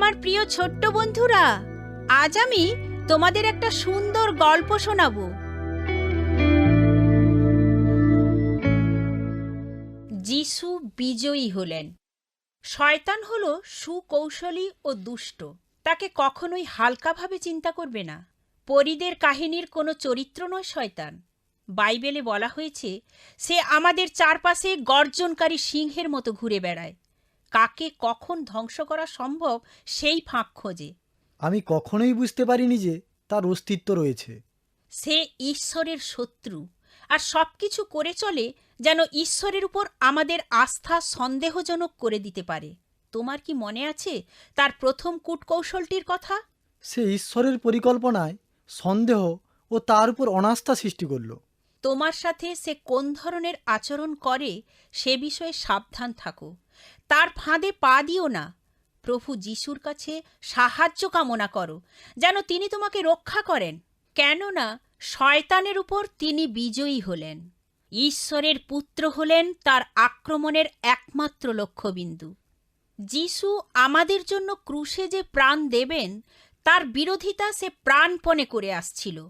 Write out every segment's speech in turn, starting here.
আমার প্রিয় ছোট্ট বন্ধুরা, আজ আমি তোমাদের একটা সুন্দর গল্প শোনাবো। যিশু বিজয়ী হলেন। শয়তান হলো সুকৌশলী ও দুষ্ট। তাকে কখনোই হালকাভাবে চিন্তা করবে না। পরীদের কাহিনীর কোনো চরিত্র নয় শয়তান। বাইবেলে বলা হয়েছে, সে আমাদের চারপাশে গর্জনকারী সিংহের মতো ঘুরে বেড়ায়। কাকে কখন ধ্বংস করা সম্ভব সেই ফাঁক খোঁজে। আমি কখনোই বুঝতে পারিনি যে তার অস্তিত্ব রয়েছে। সে ঈশ্বরের শত্রু, আর সবকিছু করে চলে যেন ঈশ্বরের উপর আমাদের আস্থা সন্দেহজনক করে দিতে পারে। তোমার কি মনে আছে তার প্রথম কূটকৌশলটির কথা? সে ঈশ্বরের পরিকল্পনায় সন্দেহ ও তার উপর অনাস্থা সৃষ্টি করল। তোমার সাথে সে কোন ধরনের আচরণ করে সে বিষয়ে সাবধান থাকো। তার ফাঁদে পা দিও না। প্রভু যিশুর কাছে সাহায্য কামনা করো, যেন তিনি তোমাকে রক্ষা করেন। কেননা শয়তানের উপর তিনি বিজয়ী হলেন। ঈশ্বরের পুত্র হলেন তার আক্রমণের একমাত্র লক্ষ্যবিন্দু। যিশু আমাদের জন্য ক্রুশে যে প্রাণ দেবেন, তার বিরোধিতা সে প্রাণপণে করে আসছিল।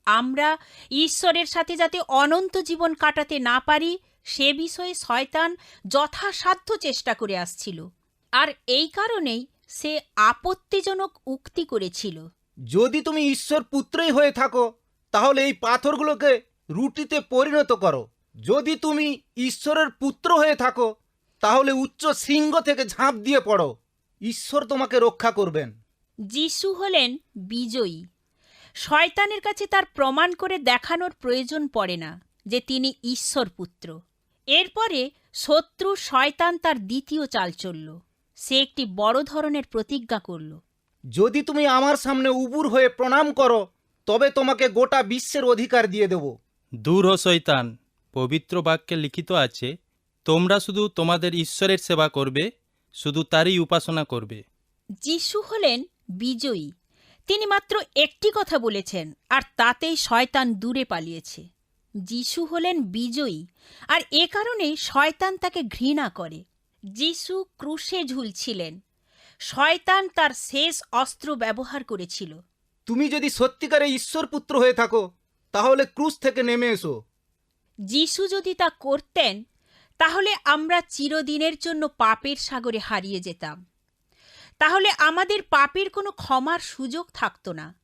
আমরা ঈশ্বরের সাথে যাতে অনন্ত জীবন কাটাতে না পারি সে বিষয়ে শয়তান যথাসাধ্য চেষ্টা করে আসছিল। আর এই কারণেই সে আপত্তিজনক উক্তি করেছিল। যদি তুমি ঈশ্বর পুত্রই হয়ে থাকো, তাহলে এই পাথরগুলোকে রুটিতে পরিণত করো। যদি তুমি ঈশ্বরের পুত্র হয়ে থাকো, তাহলে উচ্চ শৃঙ্গ থেকে ঝাঁপ দিয়ে পড়ো। ঈশ্বর তোমাকে রক্ষা করবেন। যিশু হলেন বিজয়ী। শয়তানের কাছে তার প্রমাণ করে দেখানোর প্রয়োজন পড়ে না যে তিনি ঈশ্বর পুত্র। এরপরে শত্রু শয়তান তার দ্বিতীয় চাল চলল। সে একটি বড় ধরনের প্রতিজ্ঞা করল। যদি তুমি আমার সামনে উবুর হয়ে প্রণাম করো, তবে তোমাকে গোটা বিশ্বের অধিকার দিয়ে দেব। দূর হ শয়তান, পবিত্র বাক্যে লিখিত আছে, তোমরা শুধু তোমাদের ঈশ্বরের সেবা করবে, শুধু তারই উপাসনা করবে। যিশু হলেন বিজয়ী। তিনি মাত্র একটি কথা বলেছেন, আর তাতেই শয়তান দূরে পালিয়েছে। যিশু হলেন বিজয়ী, আর এ কারণে শয়তান তাকে ঘৃণা করে। যিশু ক্রুশে ঝুলছিলেন। শয়তান তার শেষ অস্ত্র ব্যবহার করেছিল। তুমি যদি সত্যিকারে ঈশ্বর পুত্র হয়ে থাকো, তাহলে ক্রুশ থেকে নেমে এসো। যিশু যদি তা করতেন, তাহলে আমরা চিরদিনের জন্য পাপের সাগরে হারিয়ে যেতাম। তাহলে আমাদের পাপের কোনো ক্ষমার সুযোগ থাকত না।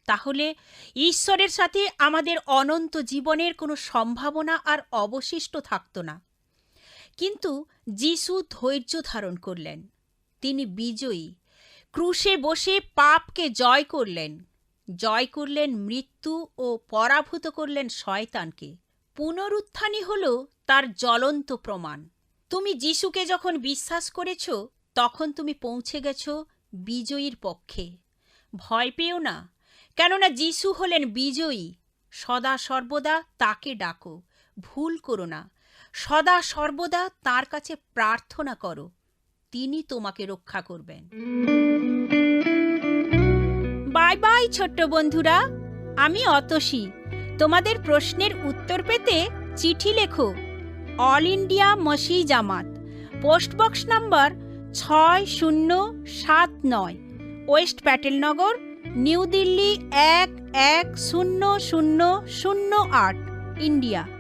তাহলে ঈশ্বরের সাথে আমাদের অনন্ত জীবনের কোনো সম্ভাবনা আর অবশিষ্ট থাকত না। কিন্তু যিশু ধৈর্য ধারণ করলেন। তিনি বিজয়ী। ক্রুশে বসে পাপকে জয় করলেন। জয় করলেন মৃত্যু ও পরাভূত করলেন শয়তানকে। পুনরুত্থানই হল তার জ্বলন্ত প্রমাণ। তুমি যিশুকে যখন বিশ্বাস করেছ, তখন তুমি পৌঁছে গেছ বিজয়ীর পক্ষে। ভয় পেও না, কেননা যিশু হলেন বিজয়ী। সদা সর্বদা তাকে ডাকো, ভুল করো না। সদা সর্বদা তার কাছে প্রার্থনা করো, তিনি তোমাকে রক্ষা করবেন। বাই বাই ছোট্ট বন্ধুরা, আমি অতসী। তোমাদের প্রশ্নের উত্তর পেতে চিঠি লেখো। অল ইন্ডিয়া মসি জামাত, পোস্টবক্স নম্বর 6079, West Patelnagar, new Delhi 110008, India.